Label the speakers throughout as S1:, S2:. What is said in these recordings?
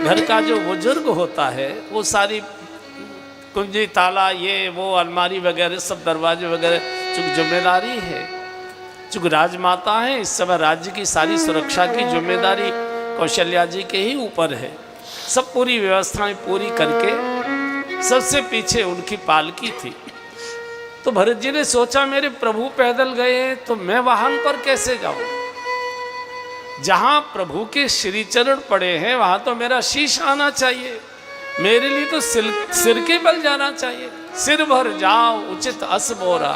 S1: घर का जो बुजुर्ग होता है वो सारी कुंजी ताला ये वो अलमारी वगैरह सब दरवाजे वगैरह चूँकि जिम्मेदारी है, चूँकि राजमाता है, इस समय राज्य की सारी सुरक्षा की जिम्मेदारी कौशल्या जी के ही ऊपर है। सब पूरी व्यवस्थाएं पूरी करके सबसे पीछे उनकी पालकी थी। तो भरत जी ने सोचा मेरे प्रभु पैदल गए तो मैं वाहन पर कैसे जाऊं? जहां प्रभु के श्री चरण पड़े हैं वहां तो मेरा शीश आना चाहिए, मेरे लिए तो सिर के बल जाना चाहिए। सिर भर जाओ उचित अस मोरा,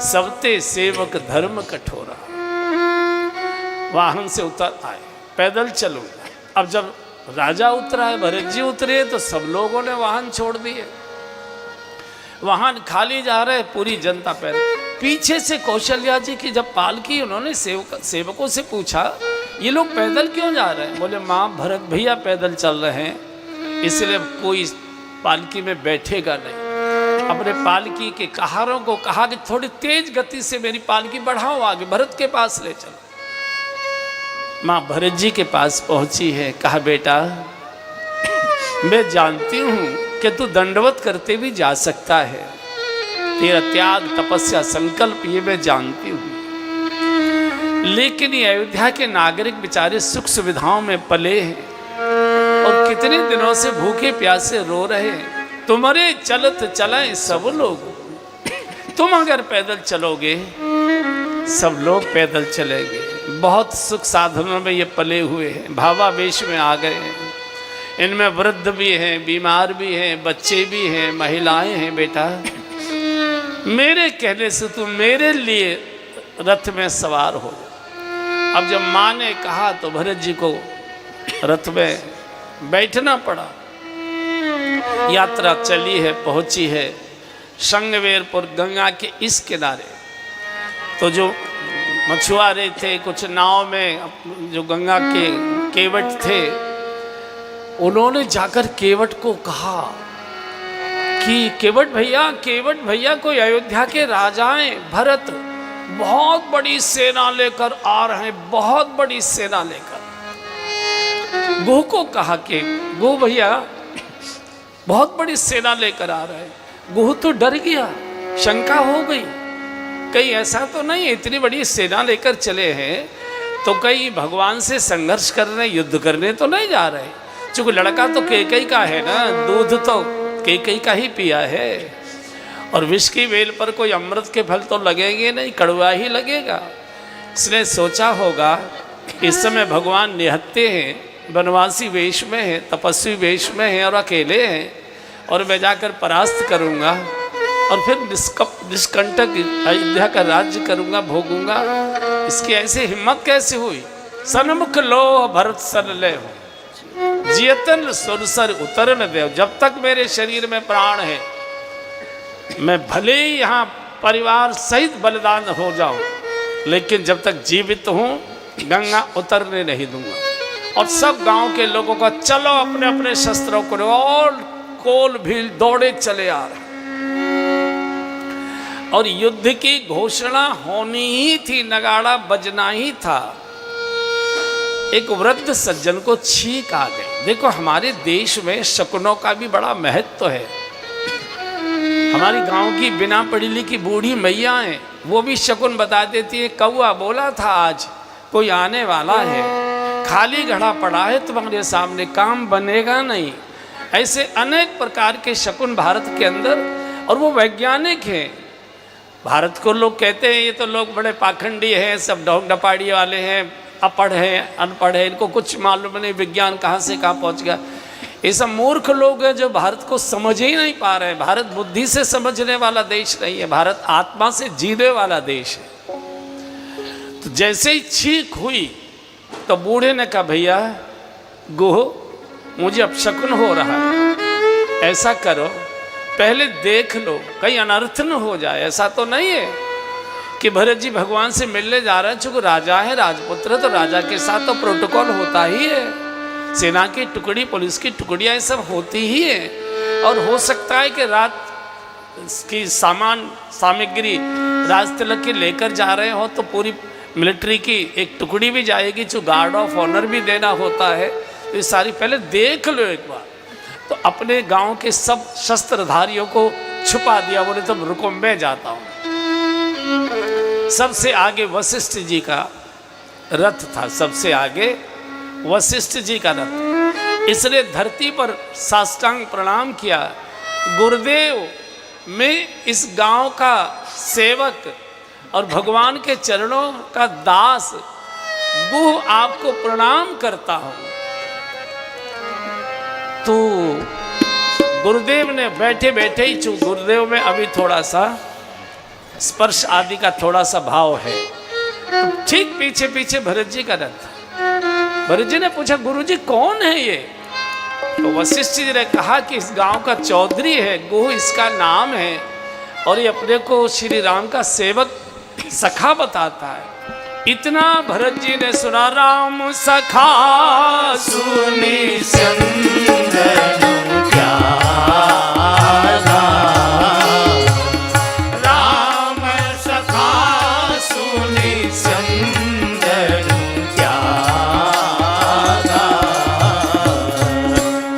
S1: सबते सेवक धर्म कठोरा। वाहन से उतर आए, पैदल चलूंगा। अब जब राजा उतरा है, भरत जी उतरे, तो सब लोगों ने वाहन छोड़ दिए, वाहन खाली जा रहे, पूरी जनता पैदल। पीछे से कौशल्या जी की जब पालकी, उन्होंने सेवकों से पूछा ये लोग पैदल क्यों जा रहे हैं? बोले माँ भरत भैया पैदल चल रहे हैं, इसलिए कोई पालकी में बैठेगा नहीं। अपने पालकी के कहारों को कहा कि थोड़ी तेज गति से मेरी पालकी बढ़ाओ, आगे भरत के पास ले चलो। माँ भरत जी के पास पहुंची है, कहा बेटा मैं जानती हूं कि तू दंडवत करते भी जा सकता है, तेरा त्याग तपस्या संकल्प ये मैं जानती हूं, लेकिन ये अयोध्या के नागरिक बेचारे सुख सुविधाओं में पले हैं और कितने दिनों से भूखे प्यासे रो रहे हैं। तुम्हारे चलत चलाएं सब लोग, तुम अगर पैदल चलोगे सब लोग पैदल चलेंगे। बहुत सुख साधनों में ये पले हुए हैं, भावावेश में आ गए हैं, इनमें वृद्ध भी हैं, बीमार भी हैं, बच्चे भी हैं, महिलाएं हैं। बेटा मेरे कहने से तुम मेरे लिए रथ में सवार हो जाओ। अब जब माँ ने कहा तो भरत जी को रथ में बैठना पड़ा। यात्रा चली है, पहुंची है संगवेरपुर गंगा के इस किनारे। तो जो मछुआरे थे, कुछ नाव में जो गंगा के केवट थे, उन्होंने जाकर केवट को कहा कि केवट भैया कोई अयोध्या के राजाएं भरत बहुत बड़ी सेना लेकर आ रहे हैं, बहुत बड़ी सेना लेकर। गुह को कहा कि गुह भैया बहुत बड़ी सेना लेकर आ रहे हैं। गुह तो डर गया, शंका हो गई, कहीं ऐसा तो नहीं है इतनी बड़ी सेना लेकर चले हैं तो कहीं भगवान से संघर्ष करने युद्ध करने तो नहीं जा रहे? चूंकि लड़का तो कैकेयी का है ना, दूध तो कैकेयी का ही पिया है, और विष की बेल पर कोई अमृत के फल तो लगेंगे नहीं, कड़वा ही लगेगा। इसने सोचा होगा इस समय भगवान निहत्ते हैं, वनवासी वेश में है, तपस्वी वेश में है और अकेले हैं, और मैं जाकर परास्त करूँगा और फिर निष्कंटक अयोध्या का राज्य करूँगा, भोगूंगा। इसकी ऐसी हिम्मत कैसे हुई? सन्मुख लो भरत सन ले हो, जियतन सुरसर उतर न दे। जब तक मेरे शरीर में प्राण है मैं भले ही यहाँ परिवार सहित बलिदान हो जाऊं, लेकिन जब तक जीवित हूँ गंगा उतरने नहीं दूंगा। और सब गांव के लोगों को चलो अपने अपने शस्त्रों को, और कोल भील दौड़े चले आ रहे, और युद्ध की घोषणा होनी ही थी, नगाड़ा बजना ही था। एक वृद्ध सज्जन को छींक आ गई। देखो हमारे देश में शकुनों का भी बड़ा महत्व है। हमारी गांव की बिना पढ़ी लिखी बूढ़ी मैया हैं, वो भी शकुन बता देती है। कौआ बोला था आज कोई आने वाला है, खाली घड़ा पड़ा है तुम्हारे सामने, काम बनेगा नहीं। ऐसे अनेक प्रकार के शकुन भारत के अंदर, और वो वैज्ञानिक हैं। भारत को लोग कहते हैं ये तो लोग बड़े पाखंडी हैं, सब ढोंग डपाड़ी वाले हैं, अपढ़ हैं, अनपढ़ हैं, इनको कुछ मालूम नहीं विज्ञान कहाँ से कहाँ पहुँच गया। ये सब मूर्ख लोग हैं जो भारत को समझ ही नहीं पा रहे हैं। भारत बुद्धि से समझने वाला देश नहीं है, भारत आत्मा से जीने वाला देश है। तो जैसे ही छींक हुई तो बूढ़े ने कहा भैया गुह मुझे अपशकुन हो रहा है, ऐसा करो पहले देख लो कहीं अनर्थ न हो जाए। ऐसा तो नहीं है कि भरत जी भगवान से मिलने जा रहे हैं, चूंकि राजा है राजपुत्र, तो राजा के साथ तो प्रोटोकॉल होता ही है, सेना की टुकड़ी पुलिस की टुकड़ियाँ सब होती ही है। और हो सकता है कि रात की सामग्री राज तिलक के लेकर जा रहे हो तो पूरी मिलिट्री की एक टुकड़ी भी जाएगी, जो गार्ड ऑफ ऑनर भी देना होता है। तो ये सारी पहले देख लो एक बार। तो अपने गांव के सब शस्त्रधारियों को छुपा दिया, बोले तुम रुको मैं जाता हूं। सबसे आगे वशिष्ठ जी का रथ था, सबसे आगे वशिष्ठ जी का रथ। इसने धरती पर साष्टांग प्रणाम किया, गुरुदेव मैं इस गांव का सेवक और भगवान के चरणों का दास गुह आपको प्रणाम करता हूं। तो गुरुदेव ने बैठे बैठे ही चूं, गुरुदेव में अभी थोड़ा सा स्पर्श आदि का थोड़ा सा भाव है। तो ठीक पीछे पीछे भरत जी का रथ। भरत जी ने पूछा गुरुजी कौन है ये? तो वशिष्ठ जी ने कहा कि इस गांव का चौधरी है, गुह इसका नाम है, और ये अपने को श्री राम का सेवक सखा बताता है। इतना भरत जी ने सुना, राम सखा सुनी संदन प्यारा, राम सखा सुनी संदन प्यारा,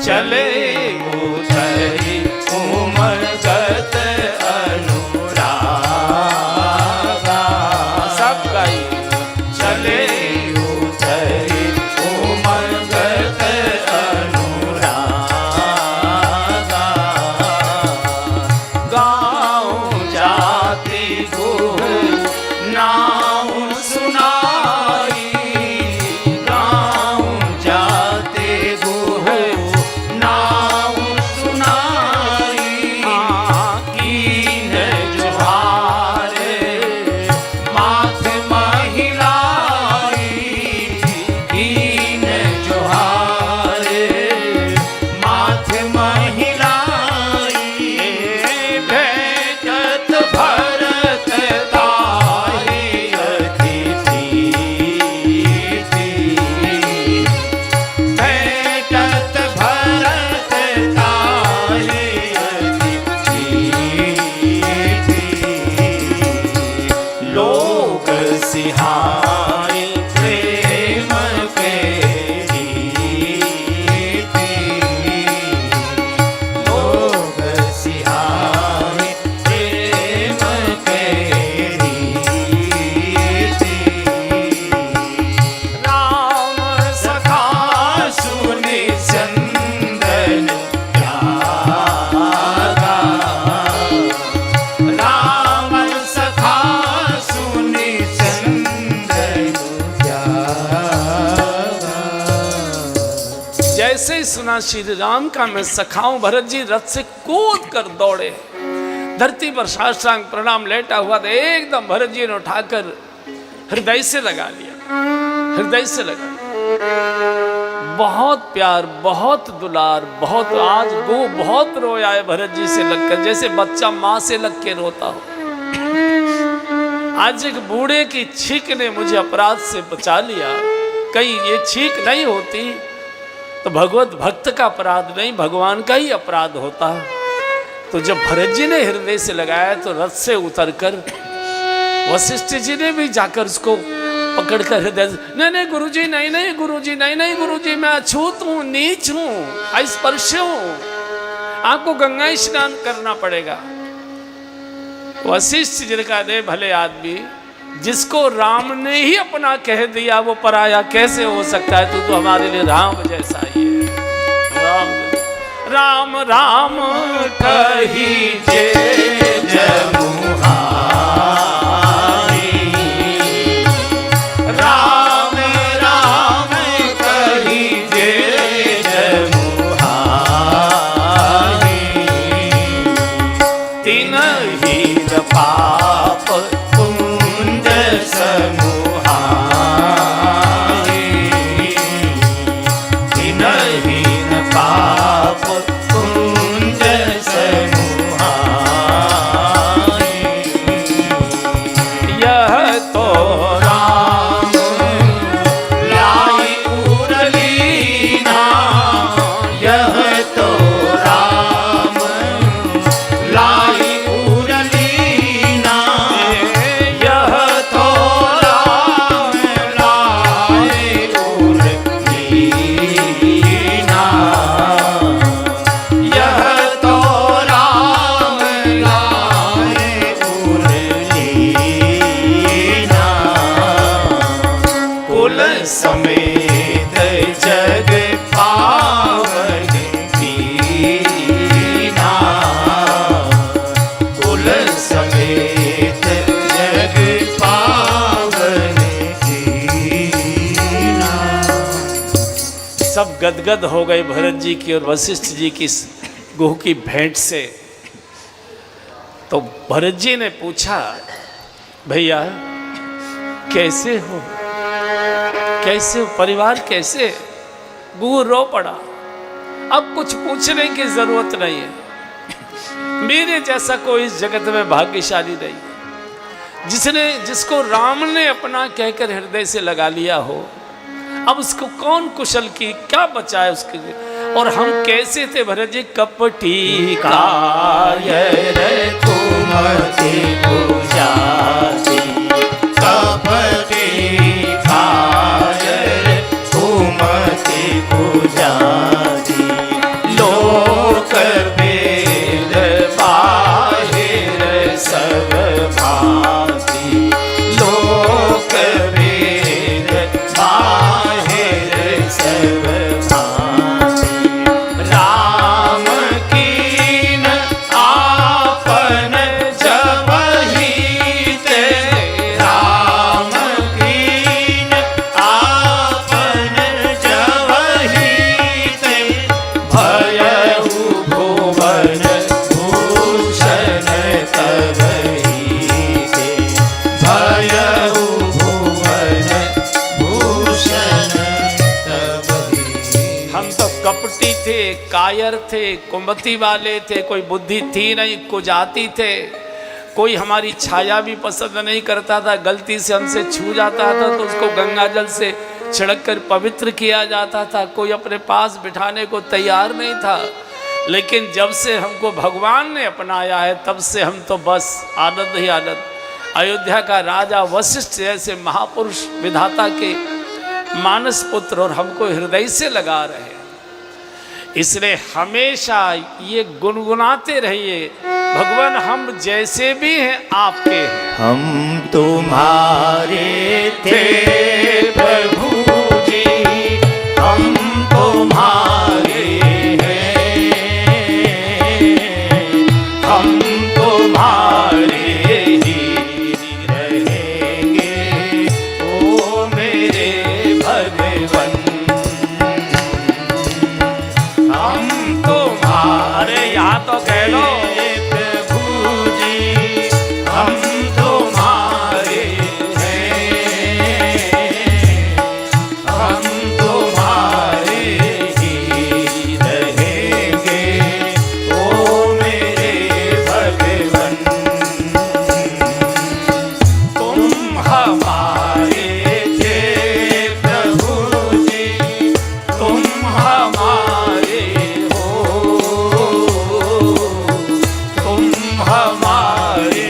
S1: चले उधरी उमगत अनुरागा। सब गाई, चले उधरी उमगत अनुरागा, गाँव जाति गुह नाम सुनाई, गाँव जाति गुह नाम सुनाई, कीन जुहारे माथ महिलाई, कीन जुहारे माथ महिलाई, भेटत भरत दाई अतिथि, भेटत भरत दाई अतिथि, लोक सिहाई प्रेम के रीति, लोक सिहाई प्रेम के रीति, राम सखा सुनि चंदन प्यारा, राम सखा सुनि चंदन प्यारा। जैसे ही सुना श्री राम का मैं सखाऊं, भरत जी रथ से कूद कर दौड़े, धरती पर साष्टांग प्रणाम लेटा हुआ था, एकदम भरत जी ने उठाकर हृदय से लगा लिया, हृदय से लगा लिया। बहुत प्यार, बहुत दुलार, बहुत, आज वो बहुत रोया है भरत जी से लगकर, जैसे बच्चा माँ से लग के रोता हो। आज एक बूढ़े की छींक ने मुझे अपराध से बचा लिया। कहीं ये छींक नहीं होती तो भगवत भक्त का अपराध नहीं, भगवान का ही अपराध होता। तो जब भरत जी ने हृदय से लगाया तो रथ से उतरकर वशिष्ठ जी ने भी जाकर उसको पकड़कर हृदय, नहीं नहीं गुरुजी, नहीं नहीं गुरुजी, नहीं नहीं गुरुजी, मैं अछूत हूँ, नीच हूँ, अस्पृश्य हूँ, आपको गंगा स्नान करना पड़ेगा। वशिष्ठ जी का दे भले आदमी, जिसको राम ने ही अपना कह दिया वो पराया कैसे हो सकता है? तू तो हमारे लिए राम जैसा ही है। राम राम राम कही जे जमुहाई, राम राम कही जे जमुहाई, तिनहि पाप कुंज समुहाई, तिनहि पाप कुंज समुहाई, यह तो राम लाई उरलीना, यह तो राम लाई उरलीना, यह तो राम लाई उरलीना, गदगद हो गए भरत जी की और वशिष्ठ जी की गुह की भेंट से। तो भरत जी ने पूछा, भैया कैसे हो, कैसे हो, परिवार कैसे? गुह रो पड़ा। अब कुछ पूछने की जरूरत नहीं है, मेरे जैसा कोई इस जगत में भाग्यशाली नहीं है जिसको राम ने अपना कहकर हृदय से लगा लिया हो। अब उसको कौन कुशल की क्या बचाए उसके लिए। और हम कैसे थे भरत जी? कपटी कायर कुमति पूजाती, कपटी कायर कुमति पूजाती, लोक वेद बाहिर सब भांति, लोक वेद बाहिर सब भांति, राम कीन आपन जबहि ते, राम कीन आपन जबहि ते, भयहु भुवन भूषण तबहि ते, भयहु भुवन भूषण तबहि। हम तो कपटी थे, कायर थे, कुमति वाले थे, कोई बुद्धि थी नहीं, कुजाती थे, कोई हमारी छाया भी पसंद नहीं करता था, गलती से हमसे छू जाता था तो उसको गंगा जल से छिड़क कर पवित्र किया जाता था, कोई अपने पास बिठाने को तैयार नहीं था। लेकिन जब से हमको भगवान ने अपनाया है तब से हम तो बस आनंद ही आनंद। अयोध्या का राजा वशिष्ठ जैसे महापुरुष विधाता के मानस पुत्र और हमको हृदय से लगा रहे हैं, इसलिए हमेशा ये गुनगुनाते रहिए, भगवान हम जैसे भी हैं आपके हैं।
S2: हम तुम्हारे थे प्रभु जी, हम तुम्हारे हैं, हम तुम्हारे ही रहेंगे ओ मेरे भगवन, हम तुम्हारे।
S1: यहाँ तो कह लो
S2: प्रभु जी, हम तुम्हारे हैं, हम तुम्हारे ही रहेंगे ओ मेरे भगवन, तुम हमारे थे प्रभु जी, तुम हमारे हो, तुम हमारे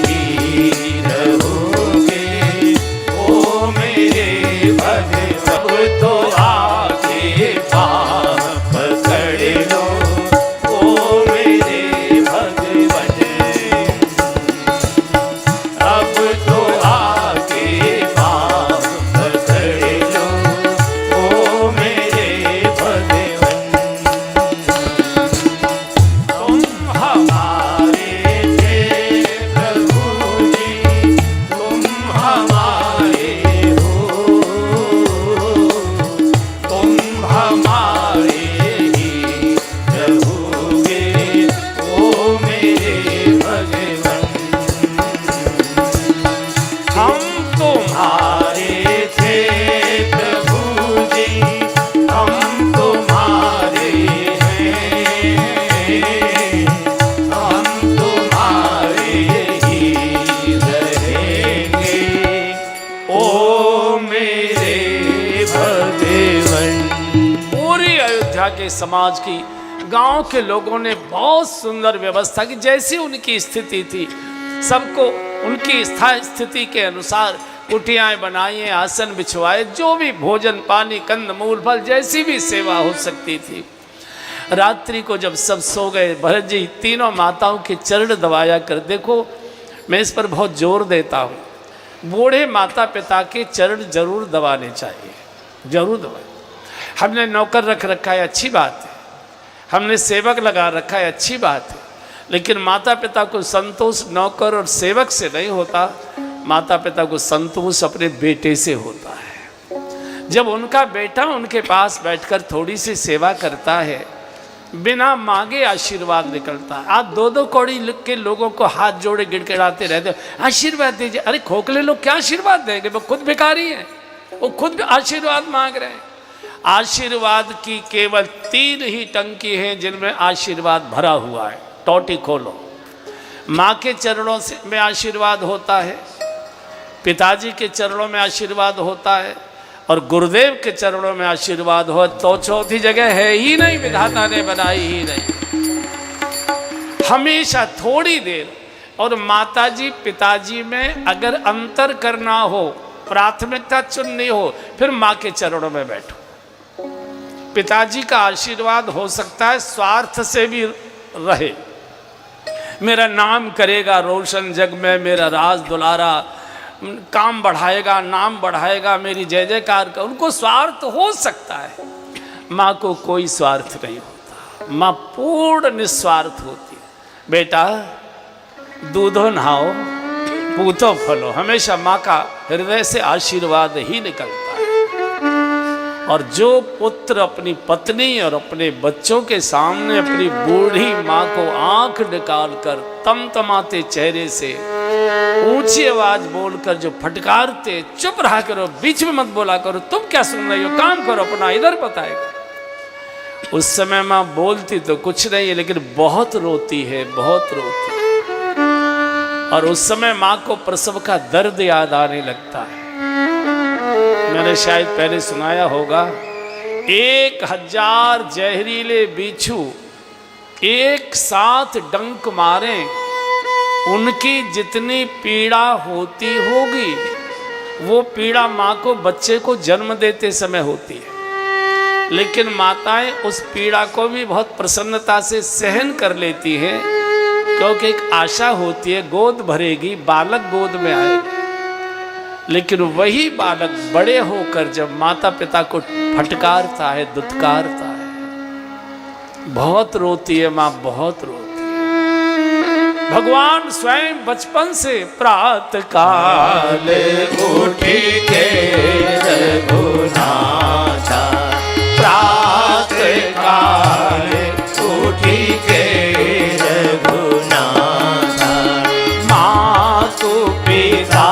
S2: ही रहोगे ओ मेरे भगवन। अब तो आगे पाँव पकड़ लो ओ मेरे भगवन, अब तो आगे पाँव पकड़ लो ओ मेरे भगवन, तुम हमारे थे प्रभु जी, तुम हमारे हो, तुम हमारे ही रहोगे ओ मेरे भगवन, हम तुम्हारे थे प्रभु जी, हम तुम्हारे हैं, हम तुम्हारे ही रहेंगे ओ मेरे भगवन।
S1: पूरी अयोध्या के समाज की, गांव के लोगों ने बहुत सुंदर व्यवस्था की, जैसी उनकी स्थिति थी सबको उनकी स्थिति के अनुसार कुटियाएं बनाई, आसन बिछवाए, जो भी भोजन पानी कंद मूल फल जैसी भी सेवा हो सकती थी। रात्रि को जब सब सो गए, भरत जी तीनों माताओं के चरण दबाया कर। देखो मैं इस पर बहुत जोर देता हूँ, बूढ़े माता पिता के चरण जरूर दबाने चाहिए, जरूर दबाए। हमने नौकर रख रखा है, अच्छी बात है, हमने सेवक लगा रखा है, अच्छी बात है, लेकिन माता पिता को संतोष नौकर और सेवक से नहीं होता, माता पिता को संतोष अपने बेटे से होता है। जब उनका बेटा उनके पास बैठकर थोड़ी सी सेवा करता है, बिना मांगे आशीर्वाद निकलता है। आज 2-2 कौड़ी लिख के लोगों को हाथ जोड़े गिड़गिड़ाते रहते हो, आशीर्वाद दीजिए। अरे खोखले लोग क्या आशीर्वाद देंगे, वो खुद भिखारी हैं, वो खुद आशीर्वाद मांग रहे हैं। आशीर्वाद की केवल 3 ही टंकी हैं जिनमें आशीर्वाद भरा हुआ है। टोटी खोलो, माँ के चरणों से में आशीर्वाद होता है, पिताजी के चरणों में आशीर्वाद होता है, और गुरुदेव के चरणों में आशीर्वाद हो तो चौथी जगह है ही नहीं, विधाता ने बनाई ही नहीं। हमेशा थोड़ी देर, और माताजी पिताजी में अगर अंतर करना हो, प्राथमिकता चुननी हो, फिर माँ के चरणों में बैठो। पिताजी का आशीर्वाद हो सकता है स्वार्थ से भी रहे, मेरा नाम करेगा रोशन जग में, मेरा राज दुलारा, काम बढ़ाएगा, नाम बढ़ाएगा, मेरी जय जयकार का, उनको स्वार्थ हो सकता है। माँ को कोई स्वार्थ नहीं होता, माँ पूर्ण निस्वार्थ होती है। बेटा दूधो नहाओ, पूतो फलो, हमेशा माँ का हृदय से आशीर्वाद ही निकलता है। और जो पुत्र अपनी पत्नी और अपने बच्चों के सामने अपनी बूढ़ी माँ को आंख निकालकर तमतमाते चेहरे से ऊंची आवाज बोलकर जो फटकारते, चुप रहा करो, बीच में मत बोला करो, तुम क्या सुन रही हो, काम करो अपना, इधर बताएगा। उस समय माँ बोलती तो कुछ नहीं है, लेकिन बहुत रोती है, बहुत रोती है। और उस समय माँ को प्रसव का दर्द याद आने लगता है। मैंने शायद पहले सुनाया होगा, 1000 जहरीले बिच्छू एक साथ डंक मारे, उनकी जितनी पीड़ा होती होगी वो पीड़ा माँ को बच्चे को जन्म देते समय होती है। लेकिन माताएं उस पीड़ा को भी बहुत प्रसन्नता से सहन कर लेती हैं, क्योंकि एक आशा होती है गोद भरेगी, बालक गोद में आएगा। लेकिन वही बालक बड़े होकर जब माता पिता को फटकारता है, दुत्कारता है, बहुत रोती है माँ, बहुत रोती है। भगवान स्वयं बचपन से प्रातः काल
S2: उठी के रघुनाथा, प्रातः काल उठी के रघुनाथा, मातु पिता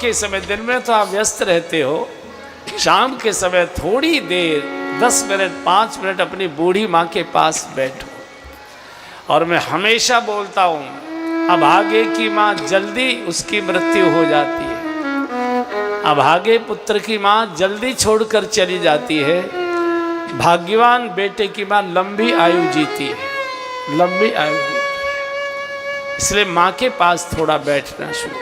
S1: के समय, दिन में तो आप व्यस्त रहते हो, शाम के समय थोड़ी देर 10 मिनट 5 मिनट अपनी बूढ़ी माँ के पास बैठो। और मैं हमेशा बोलता हूँ, अभागे की माँ जल्दी उसकी मृत्यु हो जाती है, अभागे पुत्र की माँ जल्दी छोड़कर चली जाती है, भाग्यवान बेटे की माँ लंबी आयु जीती है, लंबी आयु जीती है। इसलिए माँ के पास थोड़ा बैठना शुरू करो।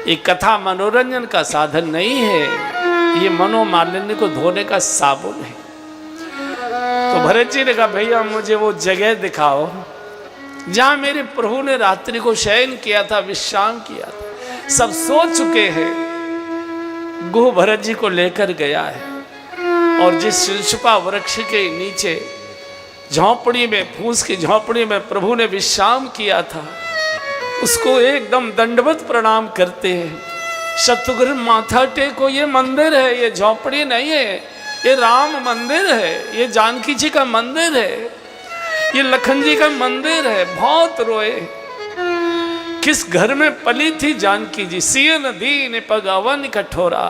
S1: ये कथा मनोरंजन का साधन नहीं है, ये मनोमालिन्य को धोने का साबुन है। तो भरत जी ने कहा, भैया मुझे वो जगह दिखाओ जहां मेरे प्रभु ने रात्रि को शयन किया था, विश्राम किया था। सब सो चुके हैं। गुह भरत जी को लेकर गया है और जिस शिलशुपा वृक्ष के नीचे झोंपड़ी में, फूस की झोंपड़ी में प्रभु ने विश्राम किया था, उसको एकदम दंडवत प्रणाम करते हैं। शत्रुघ्न माथा टेको, ये मंदिर है, ये झोंपड़ी नहीं है, ये राम मंदिर है, ये जानकी जी का मंदिर है, ये लखन जी का मंदिर है। बहुत रोए। किस घर में पली थी जानकी जी, सियन दीन पग अवन कठोरा,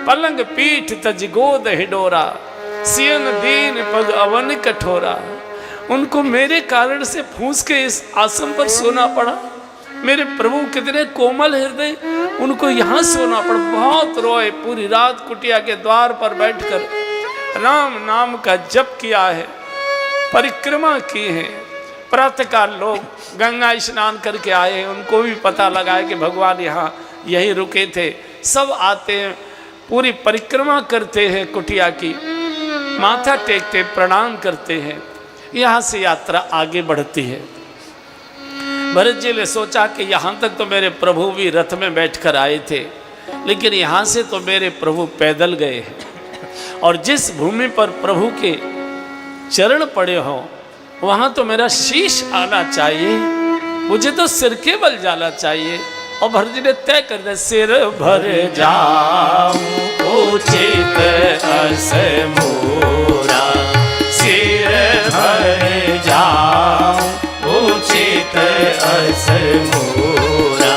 S1: पलंग पीठ तज गोद हिडोरा, सियन दीन पग अवन कठोरा। उनको मेरे कारण से फूस के इस आसन पर सोना पड़ा। मेरे प्रभु कितने कोमल हृदय, उनको यहाँ सोना पड़ा। बहुत रोए। पूरी रात कुटिया के द्वार पर बैठकर राम नाम का जप किया है। परिक्रमा की है। प्रातःकाल लोग गंगा स्नान करके आए हैं, उनको भी पता लगा है कि भगवान यहाँ यही रुके थे। सब आते हैं, पूरी परिक्रमा करते हैं कुटिया की, माथा टेकते प्रणाम करते हैं। यहाँ से यात्रा आगे बढ़ती है। भरत जी ने सोचा कि यहाँ तक तो मेरे प्रभु भी रथ में बैठकर आए थे, लेकिन यहाँ से तो मेरे प्रभु पैदल गए हैं, और जिस भूमि पर प्रभु के चरण पड़े हों वहाँ तो मेरा शीश आना चाहिए, मुझे तो सिर के बल जाना चाहिए। और भरत जी ने तय कर दिया, सिर भर
S2: जाऊं उचित अस मोरा, सिर भर जाऊं उचित अस मोरा,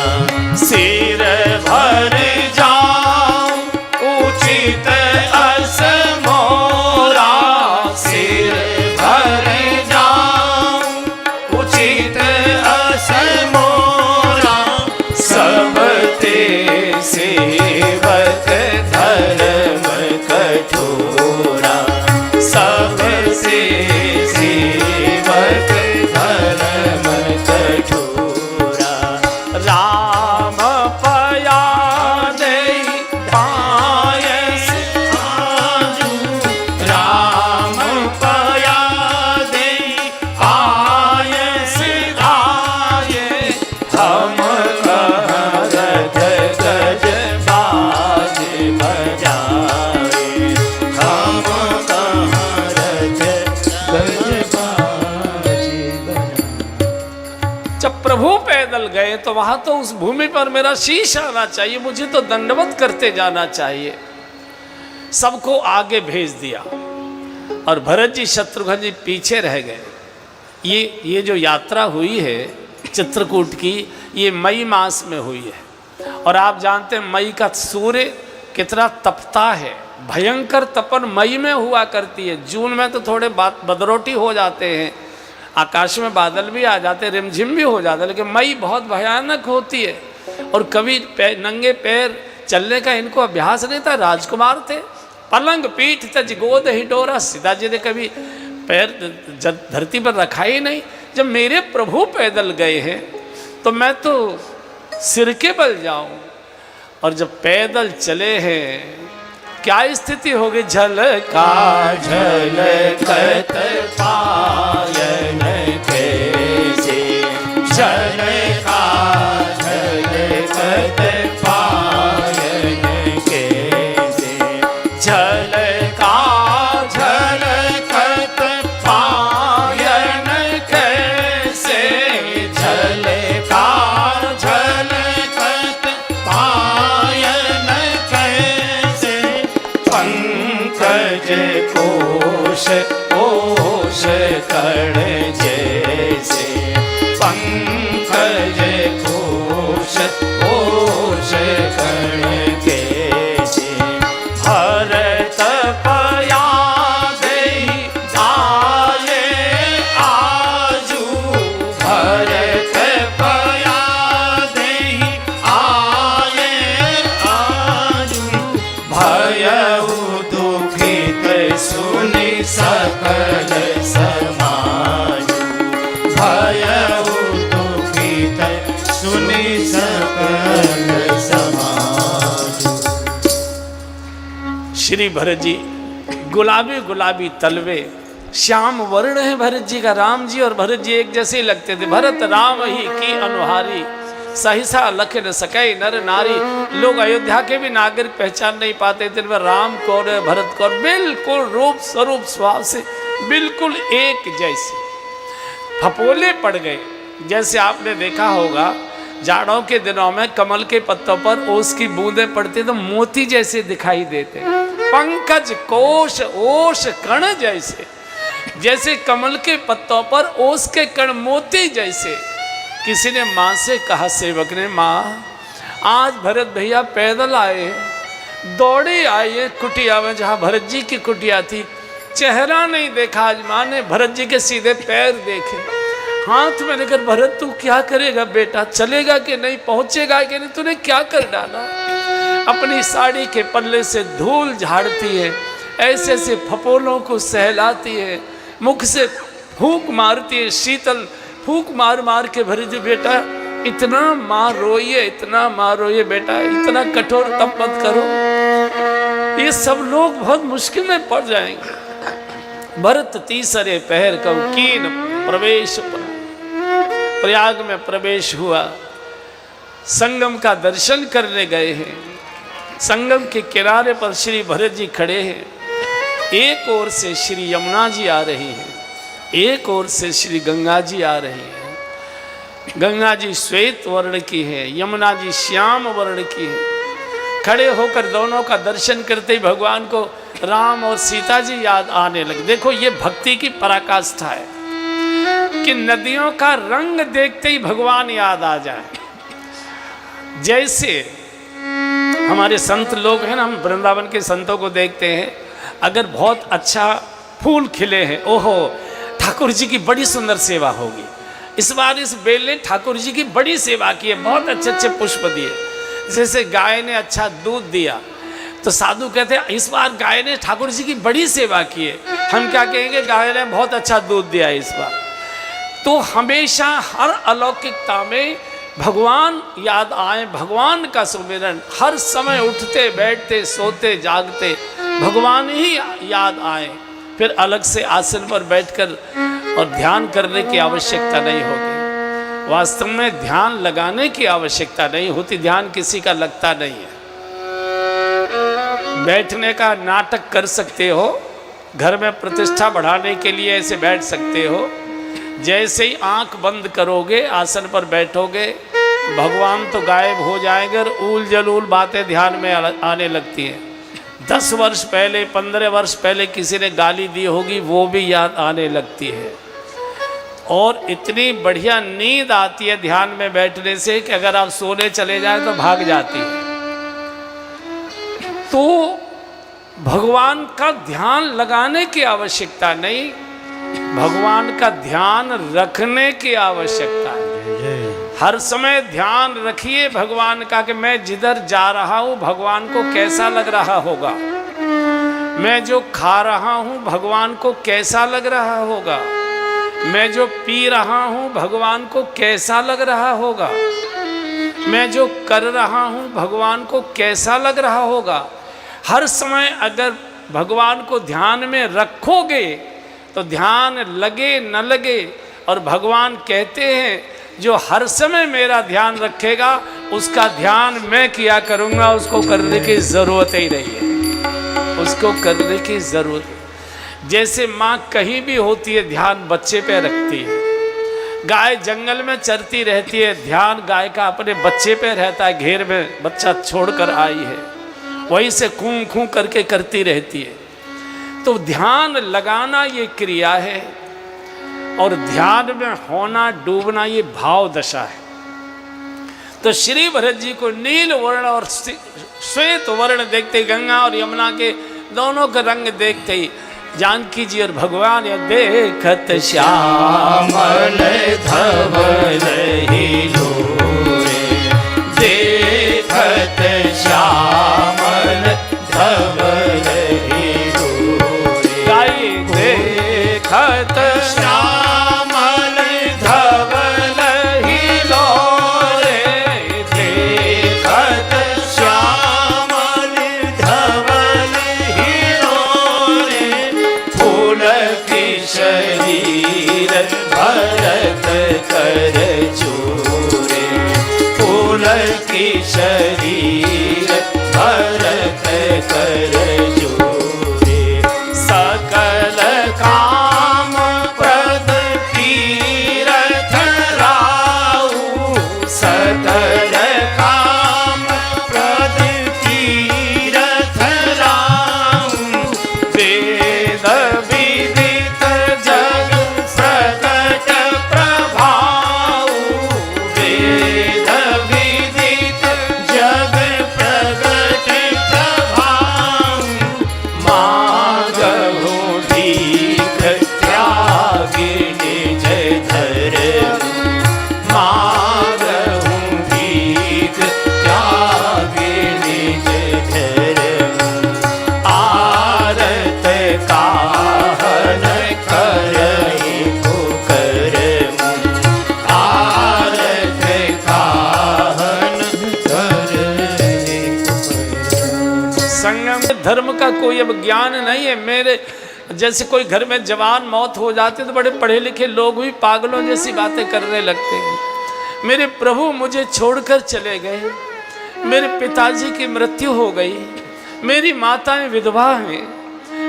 S2: सिर भर जाऊं उचित अस मोरा, सिर भर जाऊं उचित अस मोरा, सब ते सेवक धर्म कठोरा, सब से सेवक धर्म कठोरा,
S1: राम पया दे
S2: पायस आजू, राम पया दे आयस आये, हम रथ गज बाज बजाए, हम रथ गज बाज बजाए।
S1: जब प्रभु पैदल गए तो वहां तो उस भूमि पर मेरा शीश आना चाहिए, मुझे तो दंडवत करते जाना चाहिए। सबको आगे भेज दिया और भरत जी शत्रुघ्न जी पीछे रह गए। ये जो यात्रा हुई है चित्रकूट की, ये मई मास में हुई है, और आप जानते हैं मई का सूर्य कितना तपता है। भयंकर तपन मई में हुआ करती है। जून में तो थोड़े बदरोटी हो जाते हैं, आकाश में बादल भी आ जाते, रिमझिम भी हो जाता है, लेकिन मई बहुत भयानक होती है। और कभी नंगे पैर चलने का इनको अभ्यास नहीं था। राजकुमार थे, पलंग पीठ तज गोद ही डोरा, सीता जी ने कभी पैर धरती पर रखा ही नहीं। जब मेरे प्रभु पैदल गए हैं तो मैं तो सिर के बल जाऊं, और जब पैदल चले हैं क्या स्थिति होगी। झलका
S2: झलकत पायन कैसे, झलका झलकत पायन कैसे, झलका झलकत पायन कैसे, झलका झलकत पायन कैसे, पंकज कोश कोश कण जैसे, पंकज कोश कोश कण कैसे, भरत पया देहि आये आजू, भरत पया देहि आये आजू, भयउ दुखित सुनि सकल समाजू, भयउ दुखित सुनि सकल समाजू।
S1: श्री भरत जी गुलाबी गुलाबी तलवे, श्याम वर्ण है भरत जी का। राम जी और भरत जी एक जैसे ही लगते थे। भरत राम ही की अनुहारी, सहसा लख न सकै नर नारी। लोग अयोध्या के भी नागरिक पहचान नहीं पाते थे राम कौन है भरत कौन। बिल्कुल रूप स्वरूप स्वभाव से बिल्कुल एक जैसे, फपोले पड़ गए। जैसे आपने देखा होगा जाड़ों के दिनों में कमल के पत्तों पर ओस की बूंदें पड़ती तो मोती जैसे दिखाई देते। पंकज कोश ओस कण जैसे, जैसे कमल के पत्तों पर ओस के कण मोती जैसे। किसी ने माँ से कहा, सेवक ने, माँ आज भरत भैया पैदल आए, दौड़े आए कुटिया में जहाँ भरत जी की कुटिया थी। चेहरा नहीं देखा आज माँ ने, भरत जी के सीधे पैर देखे। हाथ में लेकर, भरत तू क्या करेगा बेटा, चलेगा कि नहीं, पहुंचेगा कि नहीं, तूने क्या कर डाला। अपनी साड़ी के पल्ले से धूल झाड़ती है, ऐसे ऐसे फपोलों को सहलाती है, मुख से फूंक मारती है शीतल, फूंक मार मार के भरी जी बेटा इतना माँ रोइए, इतना माँ रोइए बेटा, इतना कठोर तप मत करो, ये सब लोग बहुत मुश्किल में पड़ जाएंगे। भरत तीसरे पहर कब कीन प्रवेश, प्रयाग में प्रवेश हुआ, संगम का दर्शन करने गए हैं। संगम के किनारे पर श्री भरत जी खड़े हैं, एक ओर से श्री यमुना जी आ रही हैं, एक ओर से श्री गंगा जी आ रही हैं। गंगा जी श्वेत वर्ण की है, यमुना जी श्याम वर्ण की है। खड़े होकर दोनों का दर्शन करते ही भगवान को राम और सीता जी याद आने लगे। देखो ये भक्ति की पराकाष्ठा है कि नदियों का रंग देखते ही भगवान याद आ जाए। जैसे हमारे संत लोग हैं ना, हम वृंदावन के संतों को देखते हैं, अगर बहुत अच्छा फूल खिले हैं, ओहो ठाकुर जी की बड़ी सुंदर सेवा होगी, इस बार इस बेल ने ठाकुर जी की बड़ी सेवा की है, बहुत अच्छे अच्छे पुष्प दिए। जैसे गाय ने अच्छा दूध दिया तो साधु कहते हैं इस बार गाय ने ठाकुर जी की बड़ी सेवा की है, हम क्या कहेंगे गाय ने बहुत अच्छा दूध दिया इस बार। तो हमेशा हर अलौकिकता में भगवान याद आए, भगवान का सुमिरन हर समय, उठते बैठते सोते जागते भगवान ही याद आए, फिर अलग से आसन पर बैठकर और ध्यान करने की आवश्यकता नहीं होती। वास्तव में ध्यान लगाने की आवश्यकता नहीं होती, ध्यान किसी का लगता नहीं है। बैठने का नाटक कर सकते हो, घर में प्रतिष्ठा बढ़ाने के लिए ऐसे बैठ सकते हो। जैसे ही आंख बंद करोगे, आसन पर बैठोगे, भगवान तो गायब हो जाएंगे और ऊल जलूल बातें ध्यान में आने लगती हैं। 10 वर्ष पहले 15 वर्ष पहले किसी ने गाली दी होगी, वो भी याद आने लगती है। और इतनी बढ़िया नींद आती है ध्यान में बैठने से कि अगर आप सोने चले जाए तो भाग जाती है। तो भगवान का ध्यान लगाने की आवश्यकता नहीं, भगवान का ध्यान रखने की आवश्यकता है। हर समय ध्यान रखिए भगवान का कि मैं जिधर जा रहा हूं भगवान को कैसा लग रहा होगा, मैं जो खा रहा हूं भगवान को कैसा लग रहा होगा, मैं जो पी रहा हूं भगवान को कैसा लग रहा होगा, मैं जो कर रहा हूं भगवान को कैसा लग रहा होगा। हर समय अगर भगवान को ध्यान में रखोगे तो ध्यान लगे न लगे, और भगवान कहते हैं जो हर समय मेरा ध्यान रखेगा उसका ध्यान मैं किया करूँगा, उसको करने की ज़रूरत ही नहीं है, उसको करने की ज़रूरत। जैसे माँ कहीं भी होती है ध्यान बच्चे पे रखती है, गाय जंगल में चरती रहती है, ध्यान गाय का अपने बच्चे पे रहता है, घेर में बच्चा छोड़कर आई है, वहीं से खूं खूं करके करती रहती है। तो ध्यान लगाना ये क्रिया है, और ध्यान में होना डूबना ये भाव दशा है। तो श्री भरत जी को नील वर्ण और श्वेत वर्ण देखते, गंगा और यमुना के दोनों का रंग देखते ही जानकी जी और भगवान या देखत श्यामल धवल ही लोरे, देखत श्यामल धवल ही लोरे, गाई देखत श्यामल धवल ही लोरे, देखत श्यामल धवल ही लोरे, फूल की शरीर भरत कर चूरे, फूल की शरीर भरत कर चूरे, सकल काम प्रद तीरथ राऊ, सकल काम प्रद तीरथ राऊ, वेद विदित जग प्रकट प्रभाऊ, वेद विदित जग प्रकट प्रभाऊ, धर्म का कोई अब ज्ञान नहीं है। मेरे जैसे कोई घर में जवान मौत हो जाती है तो बड़े पढ़े लिखे लोग भी पागलों जैसी बातें करने लगते हैं। मेरे प्रभु मुझे छोड़कर चले गए, मेरे पिताजी की मृत्यु हो गई, मेरी माताएं विधवा हैं,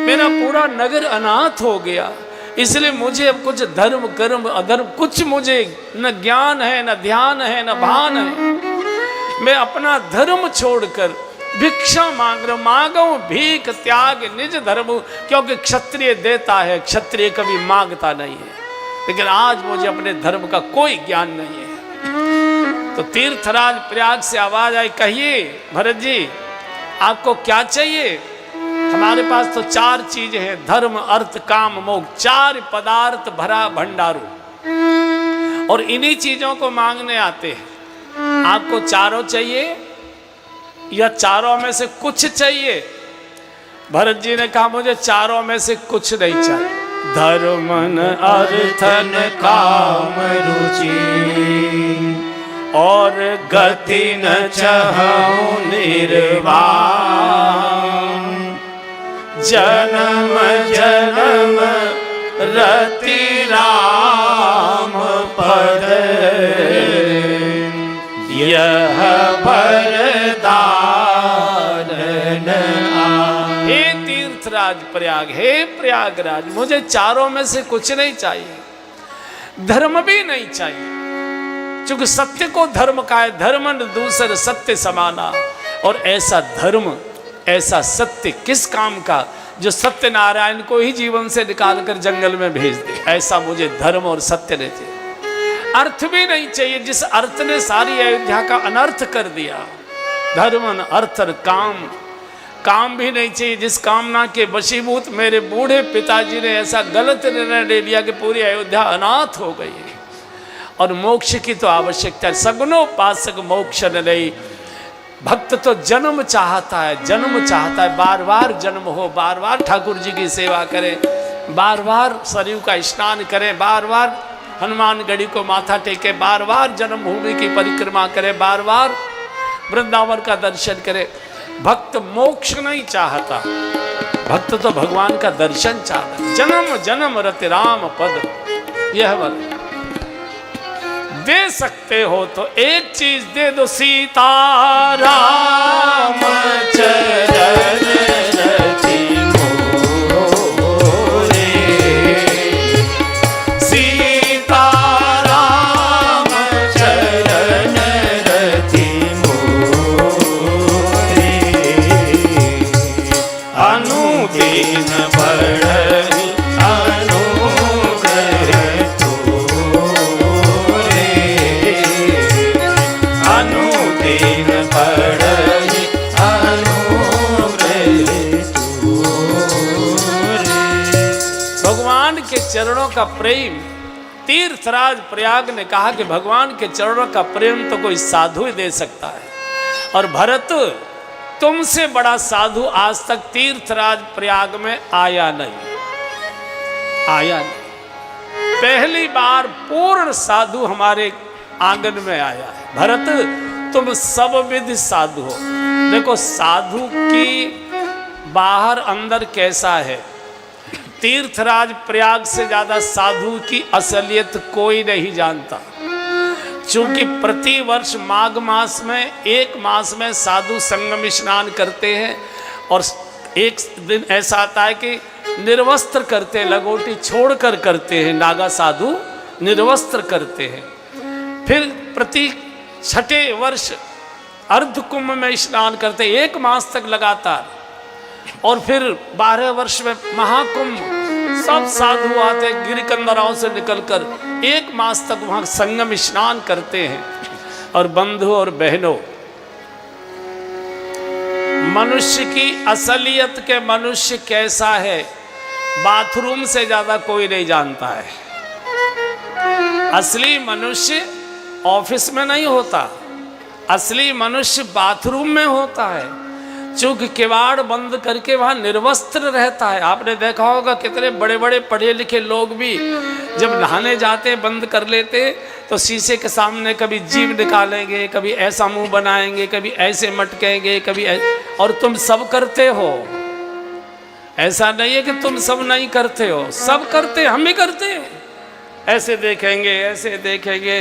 S1: मेरा पूरा नगर अनाथ हो गया, इसलिए मुझे अब कुछ धर्म कर्म अधर्म कुछ मुझे न ज्ञान है, न ध्यान है, न भान है। मैं अपना धर्म छोड़कर भिक्षा मांगो भीख त्याग निज धर्म, क्योंकि क्षत्रिय देता है, क्षत्रिय कभी मांगता नहीं है। लेकिन आज मुझे अपने धर्म का कोई ज्ञान नहीं है। तो तीर्थराज प्रयाग से आवाज आई, कहिए भरत जी आपको क्या चाहिए? हमारे पास तो 4 चीजें हैं, धर्म अर्थ काम मोक्ष, 4 पदार्थ भरा भंडारू, और इन्हीं चीजों को मांगने आते हैं। आपको चारों चाहिए या चारों में से कुछ चाहिए? भरत जी ने कहा मुझे चारों में से कुछ नहीं चाहिए। धर्मन अर्थन काम रुचि और गति न चाहूं निर्वाण, जन्म जन्म रति राम पद यह वरदान। हे तीर्थराज प्रयाग, हे प्रयागराज, मुझे चारों में से कुछ नहीं चाहिए, धर्म भी नहीं चाहिए, क्योंकि सत्य को धर्म का है, धर्म दूसर सत्य समाना। और ऐसा धर्म ऐसा सत्य किस काम का जो सत्यनारायण को ही जीवन से निकालकर जंगल में भेज दे। ऐसा मुझे धर्म और सत्य नहीं चाहिए। अर्थ भी नहीं चाहिए जिस अर्थ ने सारी अयोध्या का अनर्थ कर दिया। धर्म अर्थ काम, काम भी नहीं चाहिए जिस कामना के वशीभूत मेरे बूढ़े पिताजी ने ऐसा गलत निर्णय ले लिया कि पूरी अयोध्या अनाथ हो गई। और मोक्ष की तो आवश्यकता है, सगुनोपासक मोक्ष नहीं। भक्त तो जन्म चाहता है, जन्म चाहता है, बार बार जन्म हो, बार बार ठाकुर जी की सेवा करें, बार बार सरयू का स्नान करें, बार बार हनुमानगढ़ी को माथा टेके, बार बार जन्मभूमि की परिक्रमा करे, बार बार वृंदावन का दर्शन करे। भक्त मोक्ष नहीं चाहता, भक्त तो भगवान का दर्शन चाहता है। जन्म जन्म रति राम पद यह वर दे सकते हो तो एक चीज दे दो, सीता राम चरण रति मोरे, सीता राम चरण रति मोरे, अनुदीन बढ़ई चरणों का प्रेम। तीर्थराज प्रयाग ने कहा कि भगवान के चरणों का प्रेम तो कोई साधु ही दे सकता है। और भरत, तुमसे बड़ा साधु आज तक तीर्थराज प्रयाग में आया नहीं, आया नहीं। पहली बार पूर्ण साधु हमारे आंगन में आया है। भरत, तुम सब विधि साधु हो। देखो साधु की बाहर अंदर कैसा है। तीर्थराज प्रयाग से ज्यादा साधु की असलियत कोई नहीं जानता, क्योंकि प्रति वर्ष माघ मास में एक मास में साधु संगम स्नान करते हैं। और एक दिन ऐसा आता है कि निर्वस्त्र करते हैं, लगोटी छोड़कर करते हैं, नागा साधु निर्वस्त्र करते हैं। फिर प्रति छठे वर्ष अर्ध कुंभ में स्नान करते हैं, एक मास तक लगातार। और फिर 12 वर्ष में महाकुंभ, सब साधु आते गिरिकंदराओं से निकलकर एक मास तक वहां संगम स्नान करते हैं। और बंधु और बहनों, मनुष्य की असलियत के मनुष्य कैसा है, बाथरूम से ज्यादा कोई नहीं जानता है। असली मनुष्य ऑफिस में नहीं होता, असली मनुष्य बाथरूम में होता है। चूंकि किवाड़ बंद करके वहां निर्वस्त्र रहता है। आपने देखा होगा कितने बड़े बड़े पढ़े लिखे लोग भी जब नहाने जाते बंद कर लेते तो शीशे के सामने कभी जीभ निकालेंगे, कभी ऐसा मुंह बनाएंगे, कभी ऐसे मटकेंगे, कभी और तुम सब करते हो। ऐसा नहीं है कि तुम सब नहीं करते हो, सब करते, हम भी करते हैं। ऐसे देखेंगे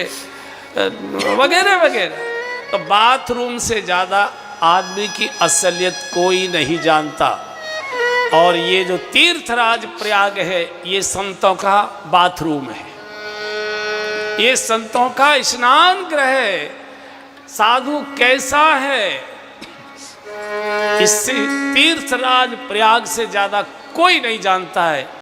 S1: वगैरह वगैरह। तो बाथरूम से ज़्यादा आदमी की असलियत कोई नहीं जानता। और ये जो तीर्थराज प्रयाग है, ये संतों का बाथरूम है, ये संतों का स्नान गृह है। साधु कैसा है, इससे तीर्थराज प्रयाग से ज्यादा कोई नहीं जानता है।